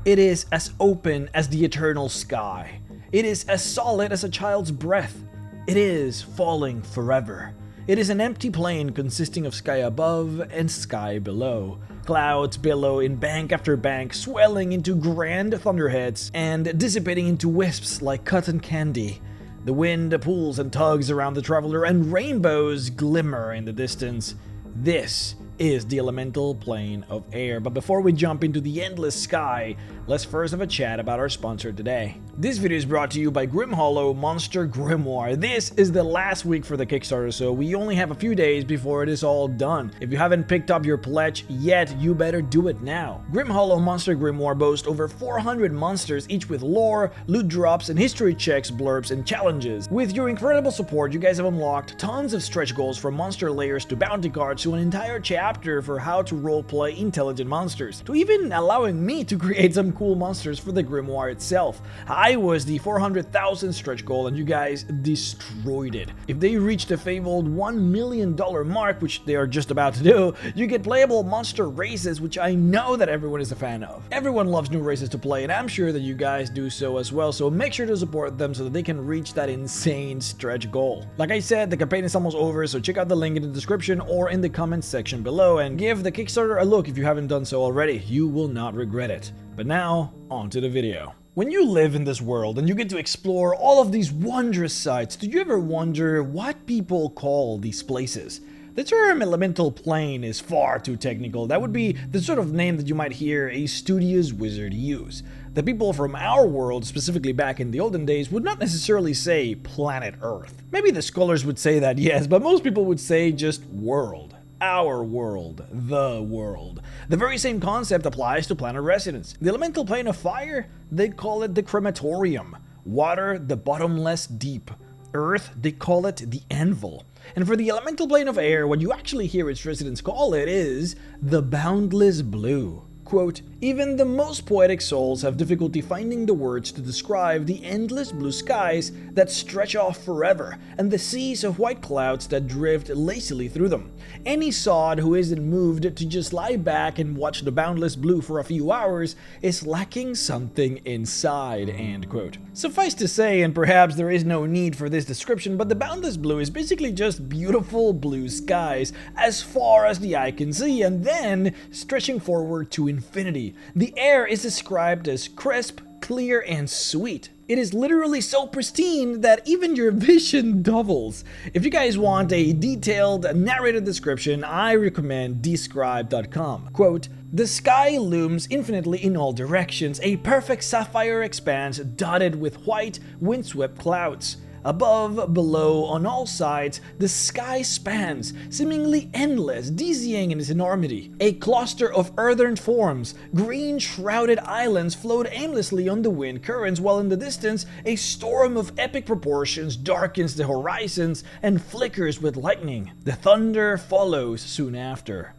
It is as open as the eternal sky. It is as solid as a child's breath. It is falling forever. It is an empty plain consisting of sky above and sky below. Clouds billow in bank after bank, swelling into grand thunderheads and dissipating into wisps like cotton candy. The wind pulls and tugs around the traveler, and rainbows glimmer in the distance. This is the elemental plane of air. But before we jump into the endless sky, let's first have a chat about our sponsor today. This video is brought to you by Grimhollow Monster Grimoire. This is the last week for the Kickstarter, so we only have a few days before it is all done. If you haven't picked up your pledge yet, you better do it now. Grimhollow Monster Grimoire boasts over 400 monsters, each with lore, loot drops, and history checks, blurbs, and challenges. With your incredible support, you guys have unlocked tons of stretch goals from monster layers to bounty cards to an entire chapter for how to roleplay intelligent monsters, to even allowing me to create some cool monsters for the Grimoire itself. I was the 400,000 stretch goal and you guys destroyed it. If they reach the fabled $1 million mark, which they are just about to do, you get playable monster races, which I know that everyone is a fan of. Everyone loves new races to play, and I'm sure that you guys do so as well, so make sure to support them so that they can reach that insane stretch goal. Like I said, the campaign is almost over, so check out the link in the description or in the comments section below and give the Kickstarter a look if you haven't done so already. You will not regret it. But now, on to the video. When you live in this world and you get to explore all of these wondrous sights, do you ever wonder what people call these places? The term elemental plane is far too technical. That would be the sort of name that you might hear a studious wizard use. The people from our world, specifically back in the olden days, would not necessarily say planet Earth. Maybe the scholars would say that, yes, but most people would say just world. Our world, the world. The very same concept applies to planet residents. The elemental plane of fire, they call it the crematorium. Water, the bottomless deep. Earth, they call it the anvil. And for the elemental plane of air, what you actually hear its residents call it is the boundless blue. Quote, even the most poetic souls have difficulty finding the words to describe the endless blue skies that stretch off forever, and the seas of white clouds that drift lazily through them. Any sod who isn't moved to just lie back and watch the boundless blue for a few hours is lacking something inside, end quote. Suffice to say, and perhaps there is no need for this description, but the boundless blue is basically just beautiful blue skies as far as the eye can see, and then stretching forward to infinity. The air is described as crisp, clear, and sweet. It is literally so pristine that even your vision doubles. If you guys want a detailed narrated description, I recommend describe.com. Quote, the sky looms infinitely in all directions, a perfect sapphire expanse dotted with white, windswept clouds. Above, below, on all sides, the sky spans, seemingly endless, dizzying in its enormity. A cluster of earthen forms, green-shrouded islands float aimlessly on the wind currents, while in the distance, a storm of epic proportions darkens the horizons and flickers with lightning. The thunder follows soon after.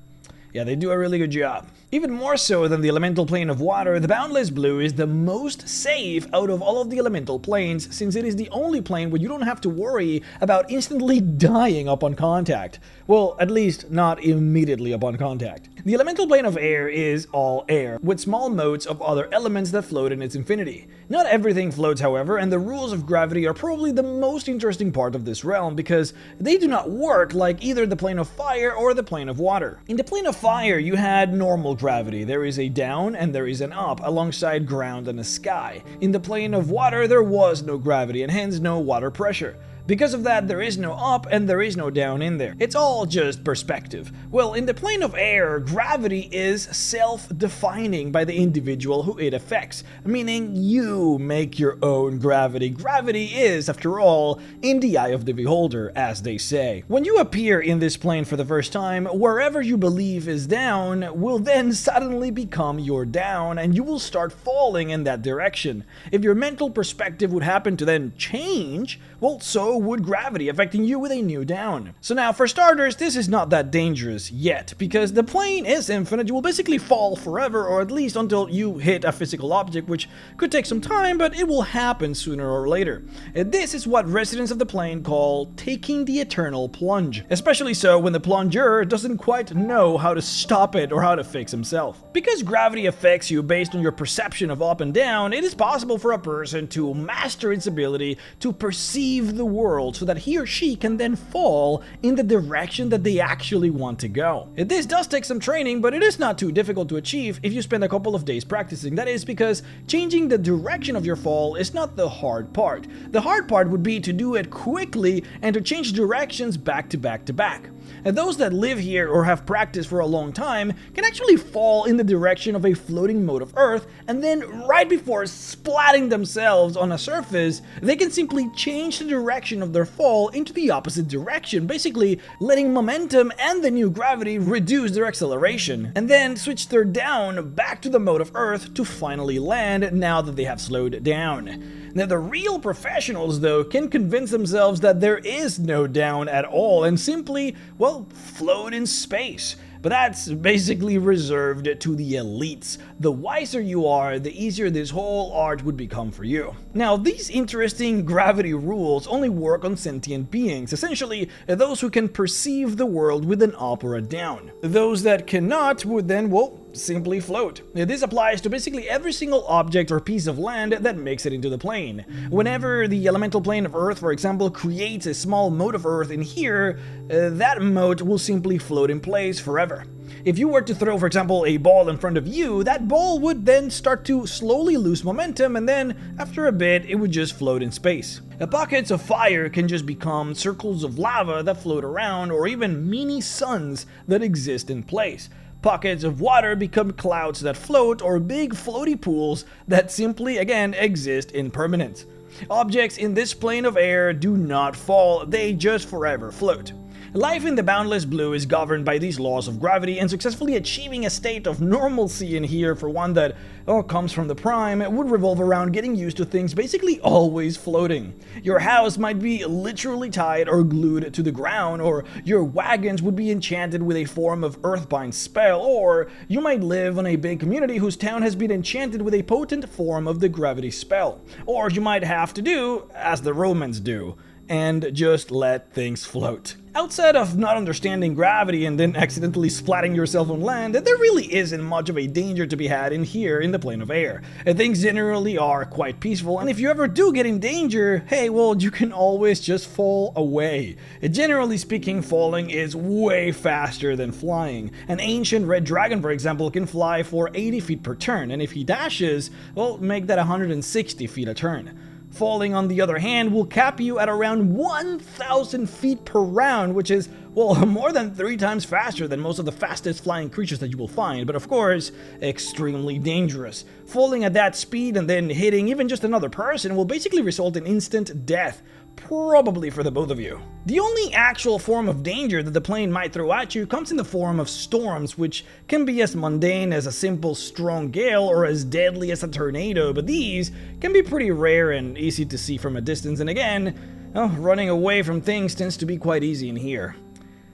Yeah, they do a really good job. Even more so than the elemental plane of water, the boundless blue is the most safe out of all of the elemental planes, since it is the only plane where you don't have to worry about instantly dying upon contact. Well, at least not immediately upon contact. The elemental plane of air is all air, with small motes of other elements that float in its infinity. Not everything floats, however, and the rules of gravity are probably the most interesting part of this realm, because they do not work like either the plane of fire or the plane of water. In the plane of fire, you had normal gravity. There is a down and there is an up, alongside ground and a sky. In the plane of water, there was no gravity and hence no water pressure. Because of that, there is no up and there is no down in there. It's all just perspective. Well, in the plane of air, gravity is self-defining by the individual who it affects, meaning you make your own gravity. Gravity is, after all, in the eye of the beholder, as they say. When you appear in this plane for the first time, wherever you believe is down will then suddenly become your down, and you will start falling in that direction. If your mental perspective would happen to then change, well, so so would gravity, affecting you with a new down. So now, for starters, this is not that dangerous yet, because the plane is infinite. You will basically fall forever, or at least until you hit a physical object, which could take some time, but it will happen sooner or later. This is what residents of the plane call taking the eternal plunge, especially so when the plunger doesn't quite know how to stop it or how to fix himself. Because gravity affects you based on your perception of up and down, it is possible for a person to master its ability to perceive the world so that he or she can then fall in the direction that they actually want to go. This does take some training, but it is not too difficult to achieve if you spend a couple of days practicing. That is because changing the direction of your fall is not the hard part. The hard part would be to do it quickly and to change directions back to back to back. And those that live here or have practiced for a long time can actually fall in the direction of a floating mote of earth, and then right before splatting themselves on a surface, they can simply change the direction of their fall into the opposite direction, basically letting momentum and the new gravity reduce their acceleration, and then switch their down back to the mote of earth to finally land now that they have slowed down. Now, the real professionals, though, can convince themselves that there is no down at all and simply, well, float in space. But that's basically reserved to the elites. The wiser you are, the easier this whole art would become for you. Now, these interesting gravity rules only work on sentient beings, essentially those who can perceive the world with an up or a down. Those that cannot would then, well, simply float. This applies to basically every single object or piece of land that makes it into the plane. Whenever the elemental plane of Earth, for example, creates a small mote of Earth in here, that mote will simply float in place forever. If you were to throw, for example, a ball in front of you, that ball would then start to slowly lose momentum, and then, after a bit, it would just float in space. Pockets of fire can just become circles of lava that float around, or even mini suns that exist in place. Pockets of water become clouds that float, or big floaty pools that simply, again, exist in permanence. Objects in this plane of air do not fall, they just forever float. Life in the boundless blue is governed by these laws of gravity, and successfully achieving a state of normalcy in here for one that comes from the prime would revolve around getting used to things basically always floating. Your house might be literally tied or glued to the ground, or your wagons would be enchanted with a form of earthbind spell, or you might live on a big community whose town has been enchanted with a potent form of the gravity spell. Or you might have to do as the Romans do, and just let things float. Outside of not understanding gravity and then accidentally splatting yourself on land, there really isn't much of a danger to be had in here in the plane of air. Things generally are quite peaceful, and if you ever do get in danger, hey, well, you can always just fall away. Generally speaking, falling is way faster than flying. An ancient red dragon, for example, can fly for 80 feet per turn, and if he dashes, well, make that 160 feet a turn. Falling, on the other hand, will cap you at around 1,000 feet per round, which is, well, more than 3 times faster than most of the fastest flying creatures that you will find, but of course, extremely dangerous. Falling at that speed and then hitting even just another person will basically result in instant death, probably for the both of you. The only actual form of danger that the plane might throw at you comes in the form of storms, which can be as mundane as a simple strong gale or as deadly as a tornado, but these can be pretty rare and easy to see from a distance, and again, running away from things tends to be quite easy in here.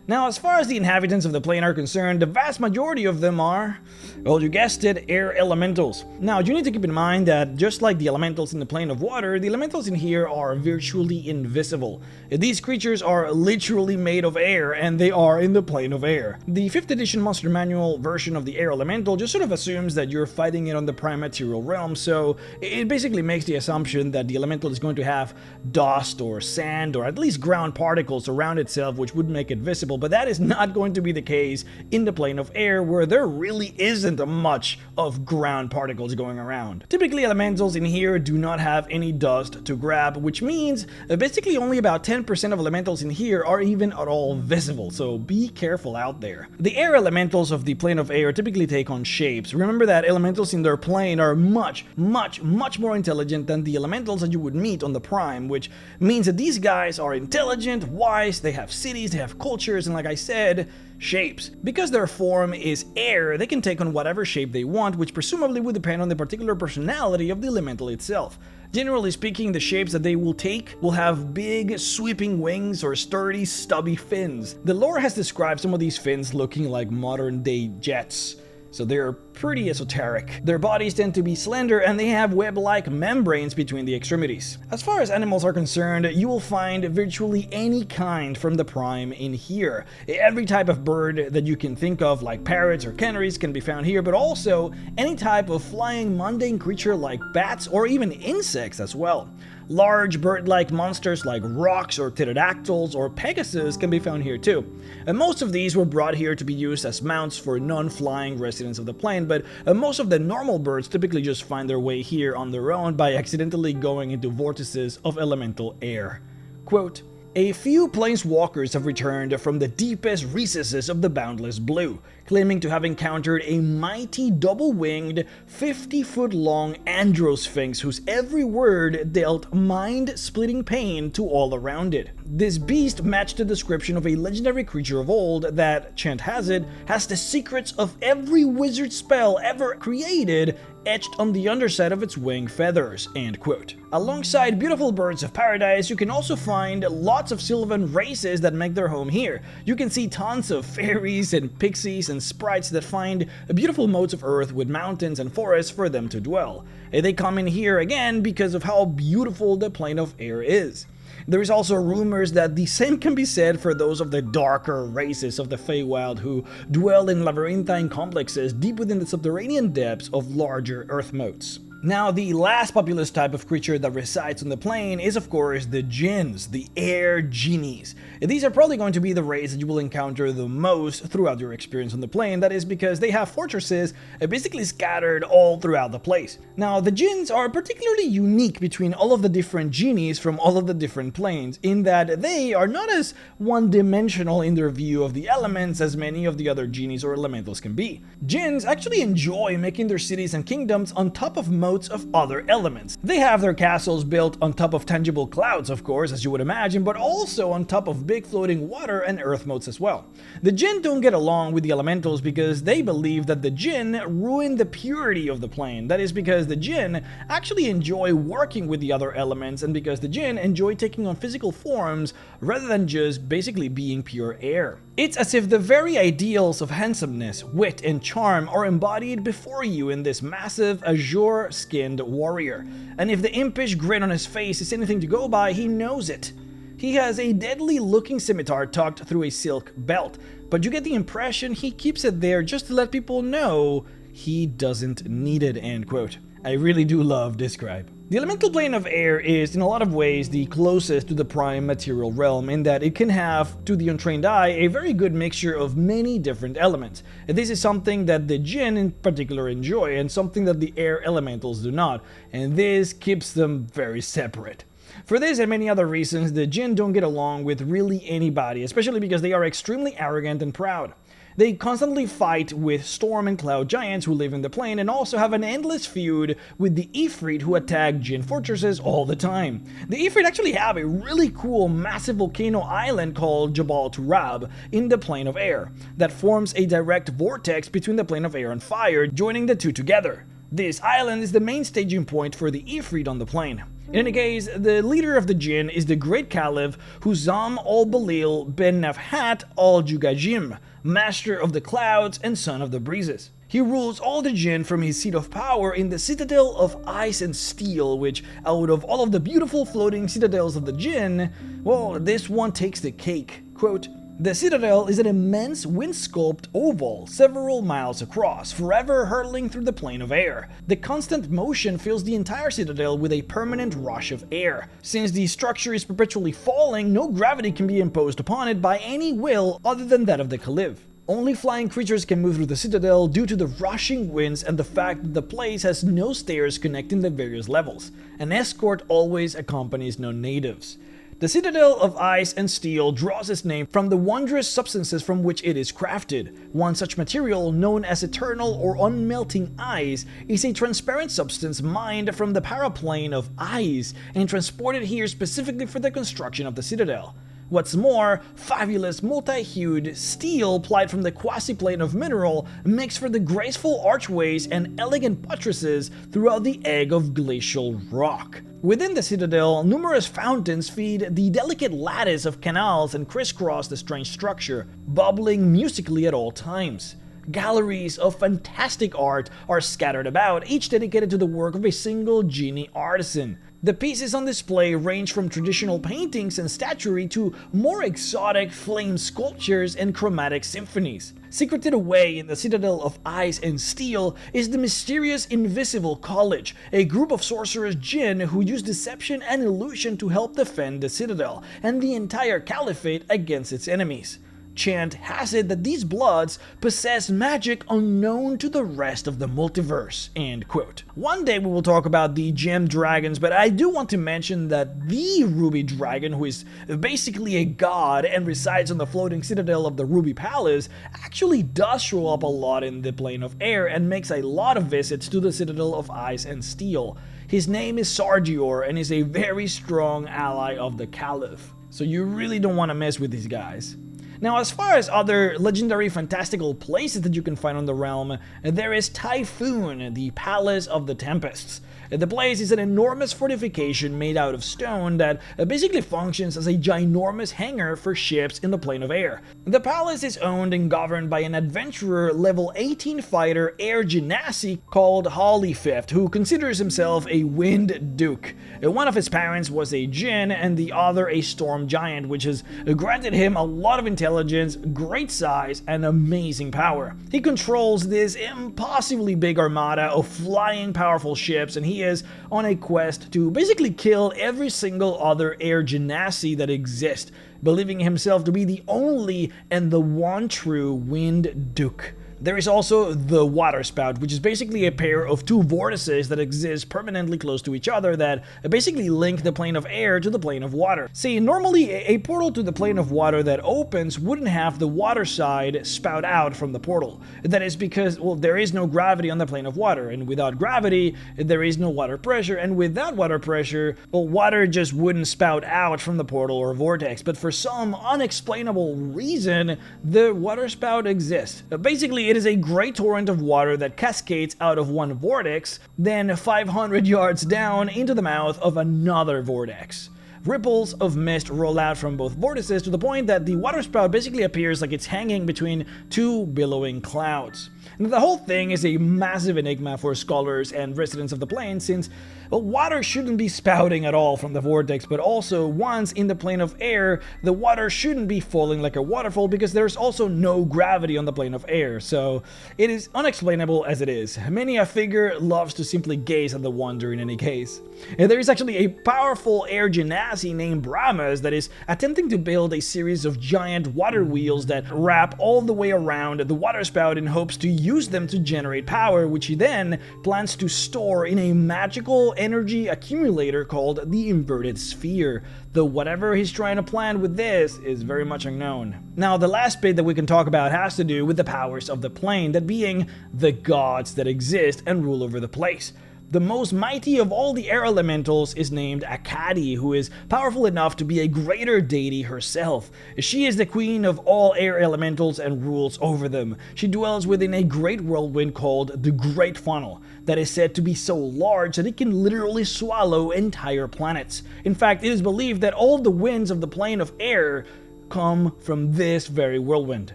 Now, as far as the inhabitants of the plane are concerned, the vast majority of them are, well, you guessed it, air elementals. Now, you need to keep in mind that just like the elementals in the plane of water, the elementals in here are virtually invisible. These creatures are literally made of air, and they are in the plane of air. The 5th edition Monster Manual version of the air elemental just sort of assumes that you're fighting it on the prime material realm, so it basically makes the assumption that the elemental is going to have dust or sand or at least ground particles around itself, which would make it visible. But that is not going to be the case in the plane of air, where there really isn't much of ground particles going around. Typically, elementals in here do not have any dust to grab, which means basically only about 10% of elementals in here are even at all visible, so be careful out there. The air elementals of the plane of air typically take on shapes. Remember that elementals in their plane are much more intelligent than the elementals that you would meet on the prime, which means that these guys are intelligent, wise, they have cities, they have cultures, creatures, and like I said, shapes. Because their form is air, they can take on whatever shape they want, which presumably would depend on the particular personality of the elemental itself. Generally speaking, the shapes that they will take will have big, sweeping wings or sturdy, stubby fins. The lore has described some of these fins looking like modern-day jets, so they're pretty esoteric. Their bodies tend to be slender and they have web-like membranes between the extremities. As far as animals are concerned, you will find virtually any kind from the Prime in here. Every type of bird that you can think of, like parrots or canaries, can be found here, but also any type of flying mundane creature like bats or even insects as well. Large bird-like monsters like rocks or pterodactyls or pegasus can be found here too. And most of these were brought here to be used as mounts for non-flying residents of the plane, but most of the normal birds typically just find their way here on their own by accidentally going into vortices of elemental air. Quote, "A few planeswalkers have returned from the deepest recesses of the boundless blue, claiming to have encountered a mighty double-winged, 50-foot-long androsphinx whose every word dealt mind-splitting pain to all around it. This beast matched the description of a legendary creature of old that, chant has it, has the secrets of every wizard spell ever created etched on the underside of its wing feathers." End quote. Alongside beautiful birds of paradise, you can also find lots of sylvan races that make their home here. You can see tons of fairies and pixies and sprites that find beautiful modes of earth with mountains and forests for them to dwell. They come in here again because of how beautiful the plane of air is. There is also rumors that the same can be said for those of the darker races of the Feywild who dwell in labyrinthine complexes deep within the subterranean depths of larger earth motes. Now, the last populous type of creature that resides on the plane is, of course, the jinns, the air genies. These are probably going to be the race that you will encounter the most throughout your experience on the plane. That is because they have fortresses basically scattered all throughout the place. Now, the jinns are particularly unique between all of the different genies from all of the different planes, in that they are not as one-dimensional in their view of the elements as many of the other genies or elementals can be. Jinns actually enjoy making their cities and kingdoms on top of motes of other elements. They have their castles built on top of tangible clouds, of course, as you would imagine, but also on top of big floating water and earth motes as well. The jinn don't get along with the elementals because they believe that the jinn ruin the purity of the plane. That is because the jinn actually enjoy working with the other elements, and because the jinn enjoy taking on physical forms rather than just basically being pure air. It's as if the very ideals of handsomeness, wit, and charm are embodied before you in this massive azure-skinned warrior. And if the impish grin on his face is anything to go by, he knows it. He has a deadly-looking scimitar tucked through a silk belt, but you get the impression he keeps it there just to let people know he doesn't need it, end quote. I really do love this scribe. The elemental plane of air is, in a lot of ways, the closest to the prime material realm in that it can have, to the untrained eye, a very good mixture of many different elements. And this is something that the jinn in particular enjoy, and something that the air elementals do not, and this keeps them very separate. For this and many other reasons, the jinn don't get along with really anybody, especially because they are extremely arrogant and proud. They constantly fight with storm and cloud giants who live in the plane, and also have an endless feud with the Ifrit who attack jinn fortresses all the time. The Ifrit actually have a really cool massive volcano island called Jabal Turab in the plane of air that forms a direct vortex between the plane of air and fire, joining the two together. This island is the main staging point for the Ifrit on the plane. In any case, the leader of the jinn is the Great Caliph Huzam al-Balil ben Nafhat al-Jugajim, master of the clouds and son of the breezes. He rules all the jinn from his seat of power in the citadel of ice and steel, which, out of all of the beautiful floating citadels of the jinn, well, this one takes the cake. Quote, "The citadel is an immense wind-sculpted oval several miles across, forever hurtling through the plane of air. The constant motion fills the entire citadel with a permanent rush of air. Since the structure is perpetually falling, no gravity can be imposed upon it by any will other than that of the Caliph. Only flying creatures can move through the citadel due to the rushing winds and the fact that the place has no stairs connecting the various levels. An escort always accompanies non-natives. The citadel of ice and steel draws its name from the wondrous substances from which it is crafted. One such material, known as eternal or unmelting ice, is a transparent substance mined from the paraplane of ice and transported here specifically for the construction of the citadel. What's more, fabulous multi-hued steel plied from the quasi-plane of mineral makes for the graceful archways and elegant buttresses throughout the egg of glacial rock. Within the citadel, numerous fountains feed the delicate lattice of canals and crisscross the strange structure, bubbling musically at all times. Galleries of fantastic art are scattered about, each dedicated to the work of a single genie artisan. The pieces on display range from traditional paintings and statuary to more exotic flame sculptures and chromatic symphonies. Secreted away in the Citadel of Ice and Steel is the mysterious Invisible College, a group of sorcerers jinn who use deception and illusion to help defend the Citadel and the entire Caliphate against its enemies. Chant has it that these bloods possess magic unknown to the rest of the multiverse, end quote. One day we will talk about the gem dragons, but I do want to mention that the Ruby Dragon, who is basically a god and resides on the floating citadel of the Ruby Palace, actually does show up a lot in the plane of air and makes a lot of visits to the Citadel of Ice and Steel. His name is Sargior and is a very strong ally of the Caliph, so you really don't want to mess with these guys. Now, as far as other legendary fantastical places that you can find on the realm, there is Typhoon, the Palace of the Tempests. The place is an enormous fortification made out of stone that basically functions as a ginormous hangar for ships in the plane of air. The palace is owned and governed by an adventurer level 18 fighter air genasi called Hollyfifth, who considers himself a Wind Duke. One of his parents was a jinn and the other a storm giant, which has granted him a lot of intelligence, great size, and amazing power. He controls this impossibly big armada of flying powerful ships, and he is on a quest to basically kill every single other air genasi that exists, believing himself to be the only and the one true Wind Duke. There is also the Water Spout, which is basically a pair of two vortices that exist permanently close to each other that basically link the plane of air to the plane of water. See, normally a portal to the plane of water that opens wouldn't have the water side spout out from the portal. That is because, well, there is no gravity on the plane of water, and without gravity, there is no water pressure, and without water pressure, well, water just wouldn't spout out from the portal or vortex. But for some unexplainable reason, the water spout exists. Basically, it is a great torrent of water that cascades out of one vortex, then 500 yards down into the mouth of another vortex. Ripples of mist roll out from both vortices to the point that the water spout basically appears like it's hanging between two billowing clouds. And the whole thing is a massive enigma for scholars and residents of the plane, since water shouldn't be spouting at all from the vortex, but also once in the plane of air, the water shouldn't be falling like a waterfall because there's also no gravity on the plane of air, so it is unexplainable as it is. Many a figure loves to simply gaze at the wonder in any case. And there is actually a powerful air genasi named Brahmas that is attempting to build a series of giant water wheels that wrap all the way around the water spout in hopes to use them to generate power, which he then plans to store in a magical energy accumulator called the Inverted Sphere, though whatever he's trying to plan with this is very much unknown. Now, the last bit that we can talk about has to do with the powers of the plane, that being the gods that exist and rule over the place. The most mighty of all the air elementals is named Akkadi, who is powerful enough to be a greater deity herself. She is the queen of all air elementals and rules over them. She dwells within a great whirlwind called the Great Funnel, that is said to be so large that it can literally swallow entire planets. In fact, it is believed that all the winds of the plane of air come from this very whirlwind.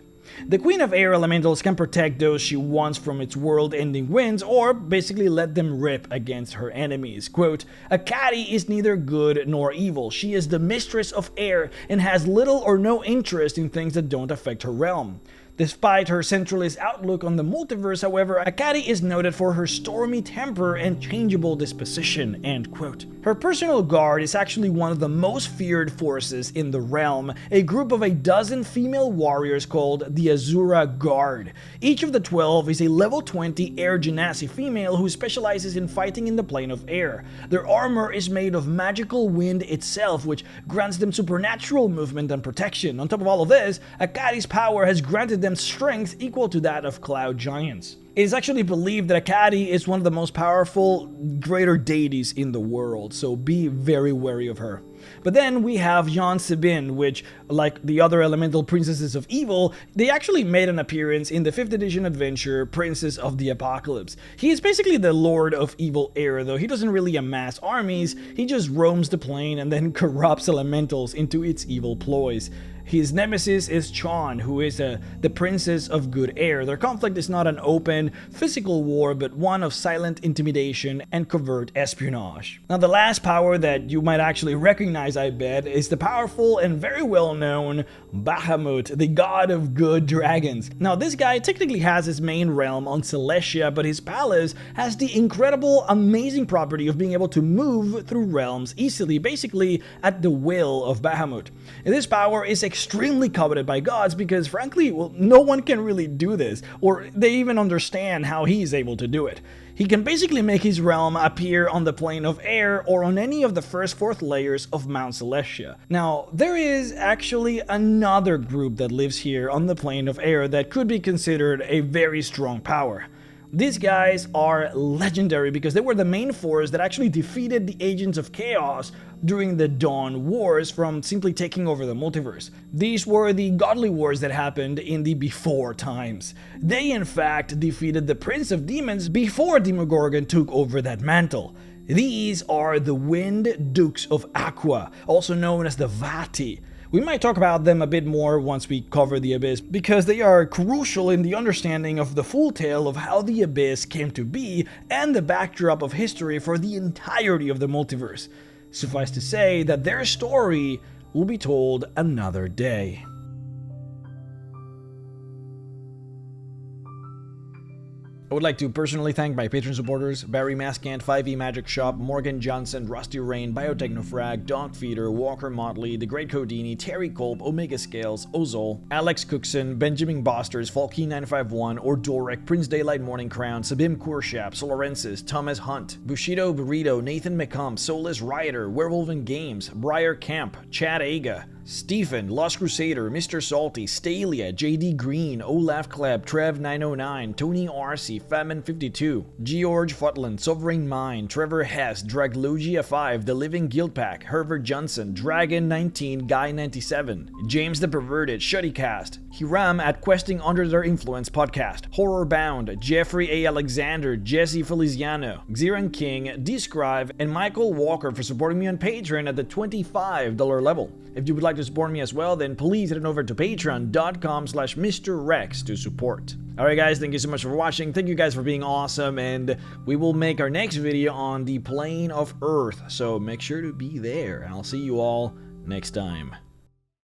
The Queen of Air Elementals can protect those she wants from its world-ending winds, or basically let them rip against her enemies. Quote, Akkadi is neither good nor evil. She is the mistress of air and has little or no interest in things that don't affect her realm. Despite her centralist outlook on the multiverse, however, Akkadi is noted for her stormy temper and changeable disposition, end quote. Her personal guard is actually one of the most feared forces in the realm, a group of a dozen female warriors called the Azura Guard. Each of the 12 is a level 20 air genasi female who specializes in fighting in the plane of air. Their armor is made of magical wind itself, which grants them supernatural movement and protection. On top of all of this, Akkadi's power has granted them strength equal to that of cloud giants. It is actually believed that Akkadi is one of the most powerful greater deities in the world, so be very wary of her. But then we have Jan Sabin, which, like the other elemental princesses of evil, they actually made an appearance in the 5th edition adventure Princess of the Apocalypse. He is basically the Lord of Evil Air, though he doesn't really amass armies, he just roams the plane and then corrupts elementals into its evil ploys. His nemesis is Chon, who is the Princess of Good Air. Their conflict is not an open, physical war, but one of silent intimidation and covert espionage. Now, the last power that you might actually recognize, I bet, is the powerful and very well-known Bahamut, the god of good dragons. Now, this guy technically has his main realm on Celestia, but his palace has the incredible, amazing property of being able to move through realms easily, basically at the will of Bahamut. And this power is extremely coveted by gods because, frankly, well, no one can really do this, or they even understand how he's able to do it. He can basically make his realm appear on the plane of air or on any of the first 4th layers of Mount Celestia. Now, there is actually another group that lives here on the plane of air that could be considered a very strong power. These guys are legendary because they were the main force that actually defeated the Agents of Chaos during the Dawn Wars from simply taking over the multiverse. These were the godly wars that happened in the before times. They in fact defeated the Prince of Demons before Demogorgon took over that mantle. These are the Wind Dukes of Aqua, also known as the Vati. We might talk about them a bit more once we cover the Abyss, because they are crucial in the understanding of the full tale of how the Abyss came to be and the backdrop of history for the entirety of the multiverse. Suffice to say that their story will be told another day. I would like to personally thank my Patreon supporters: Barry Maskant, 5e Magic Shop, Morgan Johnson, Rusty Rain, Biotechnofrag, Dogfeeder, Walker Motley, The Great Codini, Terry Kolb, Omega Scales, Ozol, Alex Cookson, Benjamin Bosters, Falky951, Ordoric, Prince Daylight Morning Crown, Sabim Kurshap, Solorensis, Thomas Hunt, Bushido Burrito, Nathan McCumb, Soulless Rioter, Werewolven Games, Briar Camp, Chad Aga, Stephen, Lost Crusader, Mr. Salty, Stalia, JD Green, Olaf Kleb, Trev909, Tony RC, Famine52, George Futland, Sovereign Mind, Trevor Hess, Draglogia 5, The Living Guild Pack, Herbert Johnson, Dragon19, Guy97, James the Perverted, Shuddycast, Hiram at Questing Under Their Influence Podcast, Horror Bound, Jeffrey A. Alexander, Jesse Feliciano, Xiran King, Describe, and Michael Walker for supporting me on Patreon at the $25 level. If you would like to support me as well, then please head on over to patreon.com/MrRex to support. Alright guys, thank you so much for watching, thank you guys for being awesome, and we will make our next video on the plane of Earth, so make sure to be there, and I'll see you all next time.